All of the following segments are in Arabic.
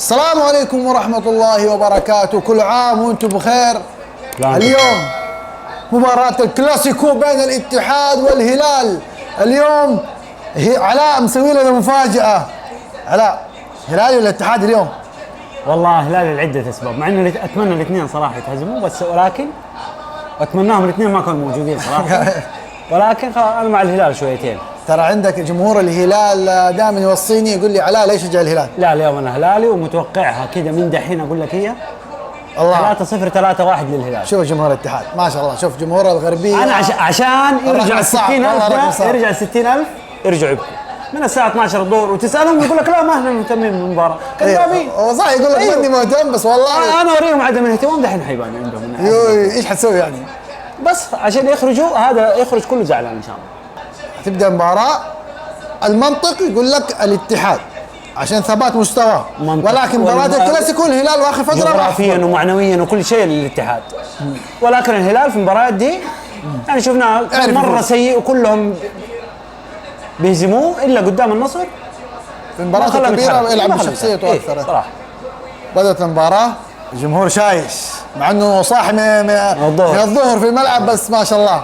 السلام عليكم ورحمة الله وبركاته، كل عام وانتم بخير. اليوم مباراة الكلاسيكو بين الاتحاد والهلال. اليوم علاء مسوي لنا مفاجأة. علاء، هلالي ولا اتحاد اليوم؟ والله هلالي لعدة اسباب، مع انه اتمنى الاثنين صراحة يتهزموا، بس ولكن اتمناهم الاثنين ما كانوا موجودين صراحة. ولكن انا مع الهلال شويتين. ترى عندك جمهور الهلال دائما يوصيني يقول لي علاء ليش شجع الهلال؟ لا اليوم انا هلالي ومتوقعها كذا من دحين اقول لك هي الله 3-0 3-1 للهلال. شوف جمهور الاتحاد ما شاء الله، شوف جمهور الغربية. انا عشان يرجع 60,000 يرجع 60,000 يرجعوا يبكوا من الساعة 12 الظهر وتسألهم يقول لك لا ما احنا مهتمين بالمباراة. كذابين. هو صح يقول لك أيوه. ماني مهتم، بس والله انا اوريهم عدم الاهتمام دحين حيبان عندهم. ايش حتسوي يعني؟ بس عشان يخرجوا هذا يخرج كله زعلان ان شاء الله. تبدا المباراة، المنطق يقول لك الاتحاد عشان ثبات مستواه، ولكن مباراة الكلاسيكو الهلال واخر فترة جغرافيا ومعنويا وكل شيء للاتحاد. ولكن الهلال في المباريات دي يعني شفناه مرة سيء وكلهم بيهزموه الا قدام النصر. في المباراة الكبيرة يلعب بشخصيته اكثر. صراحة بدأت المباراة الجمهور شايش، مع انه صاحي من الظهر في الملعب، بس ما شاء الله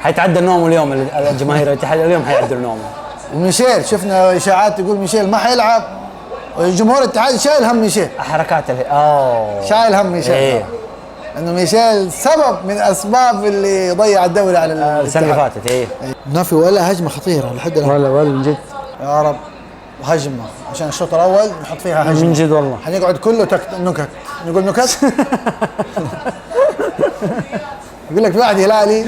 حيتعدى النوم اليوم. الجماهير الاتحاد اليوم حيعدلوا نومه. وميشيل شفنا اشاعات تقول ميشيل ما حيلعب، والجمهور الاتحاد شايل هم ميشيل. حركات شايل هم ميشيل. ايه. انه ميشيل سبب من اسباب اللي ضيع الدوري على السنه اللي فاتت. ايه ما في ولا هجمه خطيره لحد الان. ولا من جد. يا رب هجمه عشان الشوط الاول نحط فيها هجمه من جد والله. حنقعد كله نكت. نقول نكت. يقول لك في واحد هلالي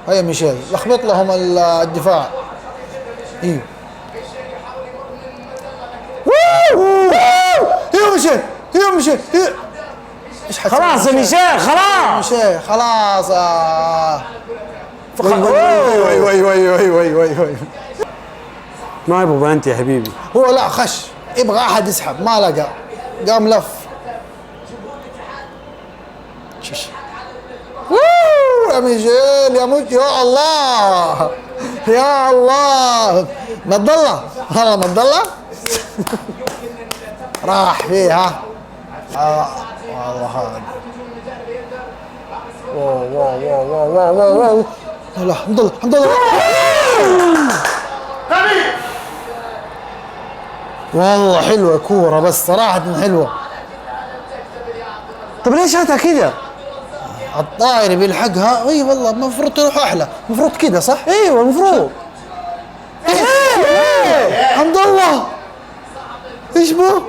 هيا ميشيل لخبط لهم الدفاع. ايوه يا ميشيل يا ميشيل ايش خلاص يا ميشيل خلاص. ميشيل خلاص. وي ما يبغى انت يا حبيبي. هو لا خش يبغى احد يسحب، ما لقى قام لف. يا ميشيل يا الله يا الله. مد الله والله مد الله. راح فيها. والله هذا واو لا الحمد لله الحمد لله. والله حلوه كوره، بس صراحه حلوه. طب ليش هاتها كذا؟ الطاير بيلحقها. اي والله المفروض تروح احلى، المفروض كذا صح؟ ايوه المفروض. الحمد لله. ايش بو؟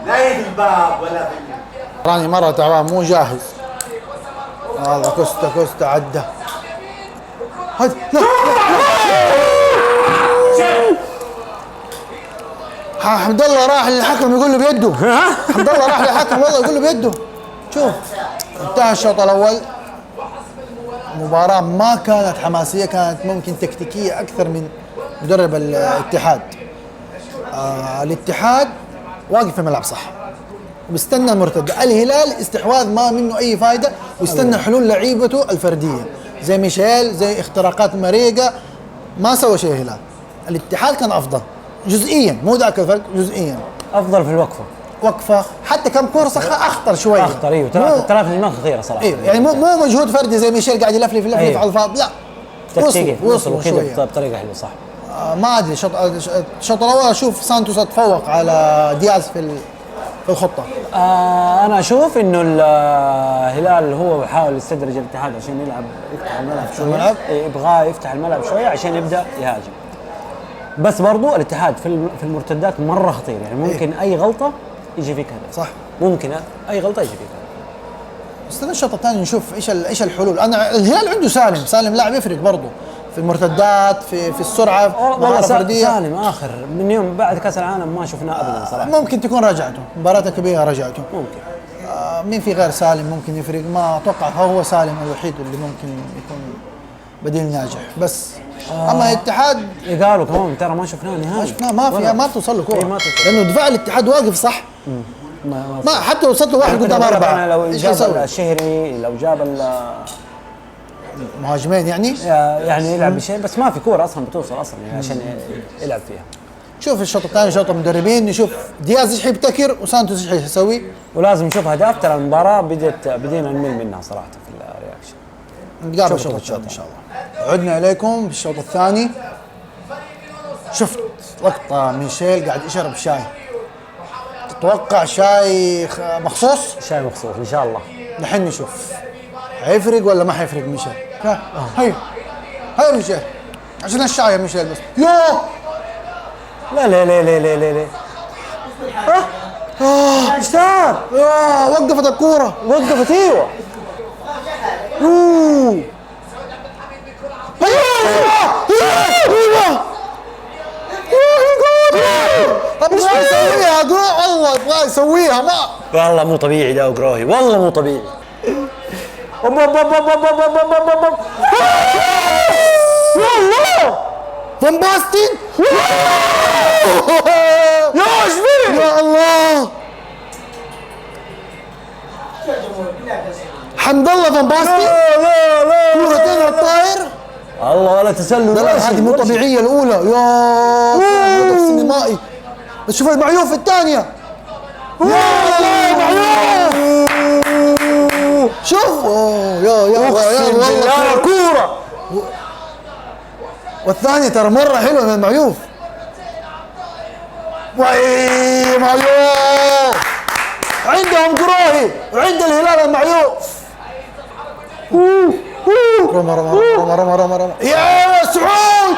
لا الباب ولا في راني مره تعبان مو جاهز. هذا كوستا عدى. هذا لا حمد الله راح للحكم يقول له بيده. حمد الله راح للحكم والله يقول له بيده. شوف انتهى الشوط الاول. مباراة ما كانت حماسية، كانت ممكن تكتيكية أكثر من مدرب الاتحاد. الاتحاد واقف في الملعب صح وبيستنى المرتدة. الهلال استحواذ ما منه أي فائدة، ويستنى حلول لعيبته الفردية زي ميشيل زي اختراقات مريقة. ما سوى شيء الهلال. الاتحاد كان أفضل جزئيا، مو ذاك الفرق، جزئيا افضل في الوقفة. وقفة حتى كم كورة اخطر شوية. اخطر ايوه. ثلاث هجمات خطيرة صراحة. ايوه يعني مو مجهود فردي زي ميشيل قاعد يلفلف على الفاضي، لا وصلوا كذا بطريقة حلوة صح. ما ادري الشوط الاول اشوف سانتوس تفوق على دياز في الخطه. انا اشوف انه الهلال هو بيحاول يستدرج الاتحاد عشان يفتح الملعب شويه. يبغاه يفتح الملعب شويه عشان يبدا يهاجم. بس برضو الاتحاد في المرتدات مره خطير، يعني ممكن اي غلطه يجي فيك هدف. صح ممكن اي غلطه يجي فيك هدف. استنى الشوط الثاني نشوف ايش الحلول. انا الهلال عنده سالم لاعب يفرق برضه في المرتدات في السرعه. والله سالم اخر من يوم بعد كاس العالم ما شفناه ابدا صراحه. ممكن تكون رجعته مباراه كبيره رجعته ممكن. مين في غير سالم ممكن يفرق؟ ما اتوقع هو سالم الوحيد اللي ممكن يكون بديل ناجح. بس اما الاتحاد قالوا كمان ترى ما شفناه نهائي. ما بتوصل له كوره. ما توصل. لانه دفاع الاتحاد واقف صح. ما حتى وصلت له واحد قدام اربعه. لو جاب الشهري لو جاب مهاجمين يعني يلعب بشيء، بس ما في كوره اصلا بتوصل اصلا يعني عشان يلعب فيها. شوف الشوط الثاني شوط المدربين، نشوف دياز ايش حيبتكر وسانتوس ايش حيسوي. ولازم نشوف اهداف، ترى المباراه بدينا نمل منها صراحه في الرياكشن. نتقابل الشوط الثاني ان شاء الله. عدنا اليكم في الشوط الثاني. شفت لقطه ميشيل قاعد يشرب شاي، تتوقع شاي مخصوص؟ شاي مخصوص ان شاء الله. الحين نشوف حيفرق ولا ما حيفرق ميشيل. هيا هيا ميشيل عشان الشاي يا ميشيل بس. يوه لا لا لا لا لا لا لا. ايش صار؟ وقفت الكورة. وقفت ايوه. مش يسويها والله يبغى يسويها ما والله مو طبيعي ده وقراهي، والله مو طبيعي. فان باستين يا ايش فيه؟ يا الله حمد الله فان باستين. لا لا كورتين على الطاير. الله ولا تسلل. لا هذه مو طبيعية الأولى. يا هدف سينمائي. بس شوف المعيوف الثانية. يا معيوف شوف. يا والله كورة. والثانية ترى مرة حلوة من المعيوف. وي معيوف عندهم قراهي وعند الهلال المعيوف. رمى رمى رمى رمى رمى رمى يا سعود.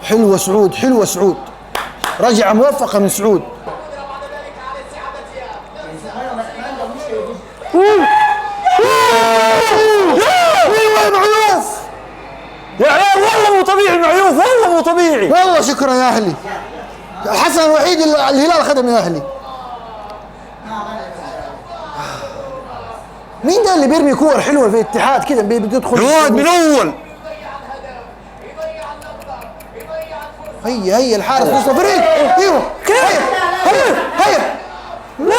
حلوة سعود، حلوة سعود، رجعة موفقة من سعود. معيوف يا عيال والله مو طبيعي معيوف، والله مو طبيعي. والله شكرا يا اهلي. الحسن الوحيد اللي الهلال خدم يا اهلي. مين ده اللي بيرمي كور حلوه في الاتحاد كده بتدخل رواد من اول. هيا الحارس وسط فريق. ايوه هيا لا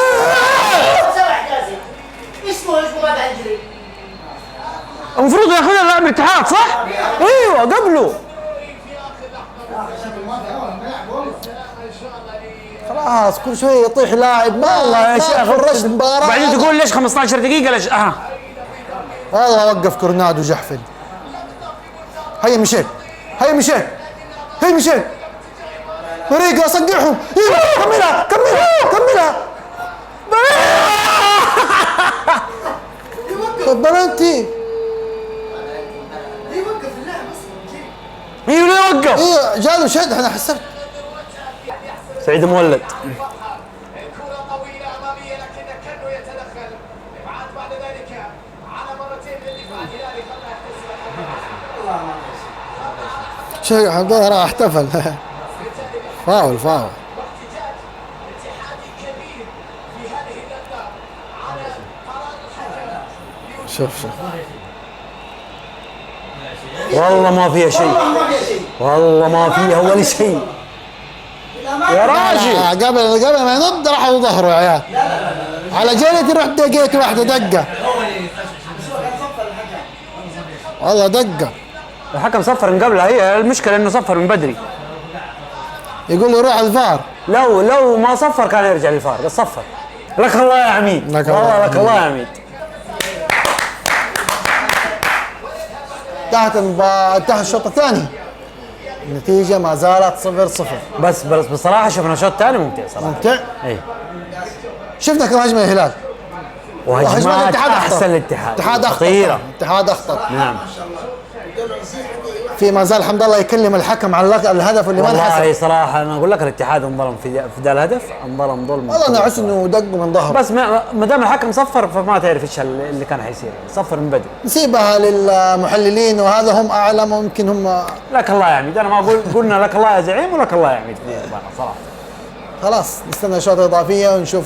اسمه ما بجري. المفروض ياخذها لاعب الاتحاد صح؟ ايوه قبله. خلاص كل شويه يطيح لاعب ما والله يا شيخ فرشت مباراه. بعدين تقول ليش 15 دقيقة ليش والله وقف كورنادو جحفل. هيا ميشيل هيا ميشيل هيا ميشيل مريقة صقعهم. كملها بلنتي. ايوه ليه وقف؟ ايوه جاله شد. انا حسبت سعيد مولد. الكرة طويلة أمامية لكن كانه يتدخل إبعاد بعد ذلك على مرتين للدفاع الهلالي خلى شيء حمد الله راح احتفل. فاول اتحادي كبير في هذه اللقطة على قرار الحكم. شوف والله ما فيها شيء، والله ما فيها ولا شيء يا راجل. قبل ما ينط راحوا ظهره يا عيال. على جريتي رحت دقيت واحده دقه. والله دقه. الحكم صفر من قبلها، هي المشكلة انه صفر من بدري. يقول له روح الفار. لو ما صفر كان يرجع للفار، بس صفر. لك الله يا عميد، والله لك الله يا عميد. انتهى الشوط الثاني، النتيجة ما زالت 0-0. بس بصراحة شفنا شوط ثاني ممتع صراحة. ممتع. اي شفنا كم هجمة الهلال وهجمات احسن الاتحاد خطيرة. الاتحاد اخطر. نعم. في ما زال حمد الله يكلم الحكم على الهدف اللي ما انحسب. والله صراحة انا اقول لك الاتحاد انظلم في ذا الهدف، انظلم ظلم. والله انا احس انه دق من ظهره. بس ما دام الحكم صفر فما تعرف ايش اللي كان حيصير، صفر من بدري. نسيبها للمحللين وهذا هم اعلم ويمكن هم. لك الله يا عميد، انا ما اقول قلنا لك الله يا زعيم ولك الله يا عميد صراحة. خلاص نستنى الشوط الاضافيه ونشوف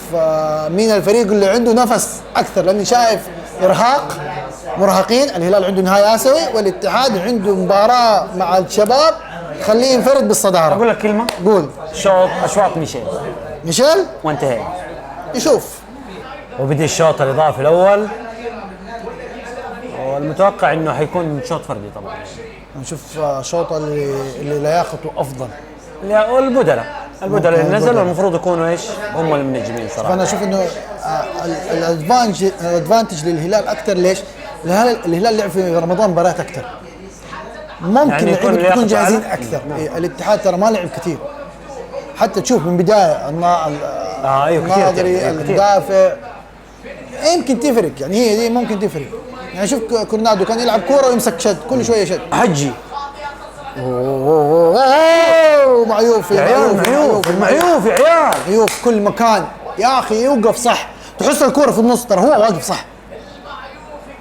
مين الفريق اللي عنده نفس اكثر، لاني شايف ارهاق مرهقين. الهلال عنده نهائي اسيوي والاتحاد عنده مباراه مع الشباب خليه ينفرد بالصداره. اقول لك كلمه، قول. اشواط ميشيل وانتهى. يشوف وبدي الشوط الاضافي الاول، والمتوقع انه حيكون شوط فردي طبعا. نشوف شوطه اللي لياقته افضل. لا، البدلاء اللي نزلوا المفروض يكونوا ايش؟ هم المنجمين صراحه. فانا اشوف انه الادفانتج للهلال اكثر. ليش؟ الهلال لعب في رمضان مباريات اكثر، ممكن يعني اللعيبه يكونوا جاهزين اكثر. الاتحاد ترى ما لعب كثير، حتى تشوف من بدايه الناظري المدافع يمكن تفرق. يعني هي دي ممكن تفرق. يعني شوف كورنادو كان يلعب كوره ويمسك شد كل شويه شد. حجي معيوف يا عيال، معيوف يا عيال، معيوف كل مكان يا اخي. يوقف صح، تحس الكوره في النص ترى هو واقف صح،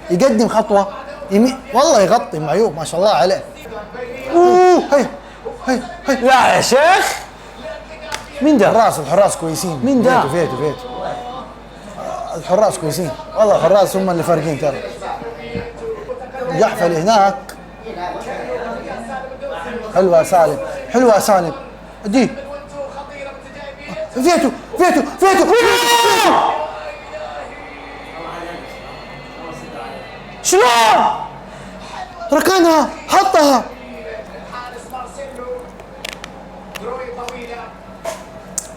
يقدم خطوه يمين والله يغطي. معيوف ما شاء الله عليه. هي لا يا شيخ، مين ده؟ الحراس كويسين. مين ده؟ فيتو الحراس كويسين والله. الحراس هم اللي فارقين ترى. جحفل هناك. حلوه سالم دي. فيتو شلون؟ ركنها حطها.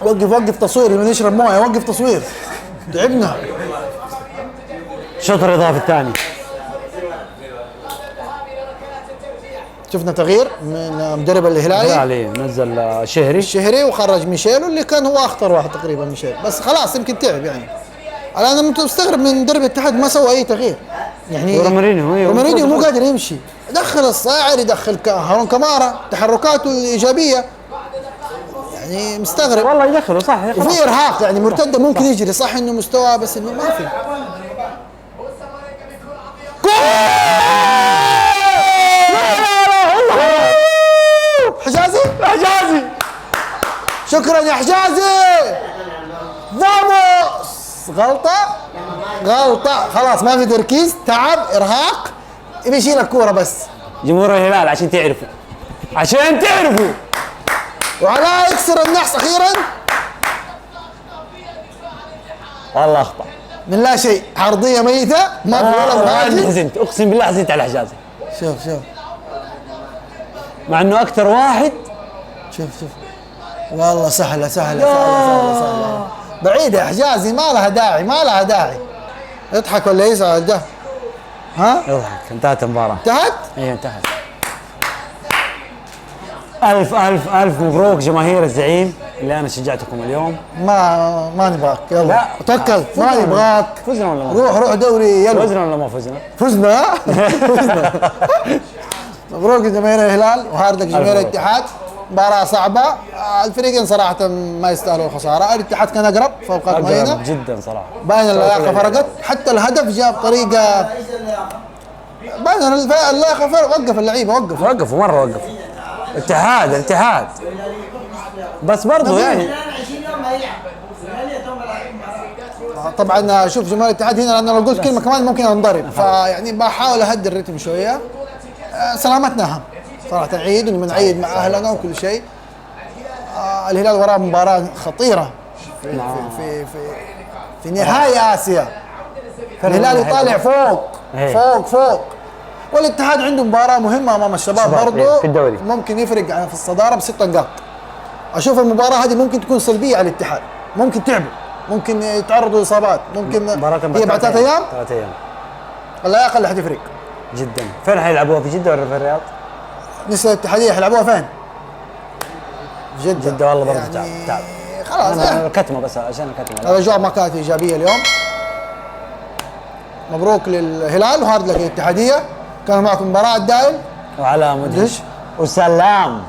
وقف تصوير من يشرب مويه. وقف تصوير، تعبنا. الشوط الاضافي الثاني شفنا تغيير من مدرب الهلالي. نزل الشهري وخرج ميشيلو اللي كان هو اخطر واحد تقريبا. ميشيل بس خلاص يمكن تعب. يعني انا مستغرب من مدرب الاتحاد ما سوى اي تغيير. يعني رومارينيو مو قادر يمشي. دخل الصاعر، يدخل هارون كمارا، تحركاته ايجابيه. يعني مستغرب والله. يدخله صح. وفي ارهاق. يعني مرتده ممكن يجري صح انه مستواه، بس انه ما في. حجازي شكرا يا حجازي. فاموس. غلطة خلاص، ما في تركيز، تعب، ارهاق، يبي يشيل الكورة بس. جمهور الهلال عشان تعرفوا وعلاء يكسر النحس اخيرا. والله اخطا من لا شيء، عرضية ميتة ما في ولا مهاجم. حزنت، اقسم بالله حزنت على حجازي. شوف مع انه اكثر واحد. شوف والله سهلة بعيدة يا حجازي. ما لها داعي. يضحك ولا يزعل ده؟ ها؟ يضحك. انتهت المباراة. ايه انتهت. ألف مبروك جماهير الزعيم اللي أنا شجعتكم اليوم. ما نبغاك. يلا لا توكل. ما نبغاك. فزنا ولا ما روح دوري. يلا فزنا ولا ما فزنا؟ فزنا. مبروك جماهير الهلال وهاردك جماهير الاتحاد. مباراة صعبة. الفريقين صراحة ما يستاهلوا الخسارة. الاتحاد كان أقرب في أوقات معينة جدا صراحة. باين اللياقة فرقت. حتى الهدف جاء بطريقة باين اللياقة وقف اللعيبة. وقفوا مرة. الاتحاد بس برضو يعني. طبعا شوف جماهير الاتحاد هنا، لأنه لو قلت كلمة كمان ممكن انضرب. فيعني بحاول أهدي الريتم شوية. سلامتنا أهم صراحة. نعيد ونبي نعيد مع أهلنا وكل شيء. الهلال وراه مباراة خطيرة في نهاية آسيا. الهلال يطالع فوق. والاتحاد عنده مباراة مهمة أمام الشباب برضو في الدوري. ممكن يفرق في الصدارة ب6 نقاط. أشوف المباراة هذه ممكن تكون سلبية على الاتحاد. ممكن تعبوا، ممكن يتعرضوا لإصابات، ممكن هي بعد 3 أيام. اللياقة اللي حتفرق جدا. فين حيلعبوها؟ في جدة ولا في الرياض؟ نسبة الاتحادية حيلعبوها فين؟ في جدة والله برضه تعب. خلاص الكتمة بس عشان الكتمة. الأجواء ما كانت إيجابية اليوم. مبروك للهلال وهارد لك الاتحادية. كان معكم براء الدائم وعلى مدهش وسلام.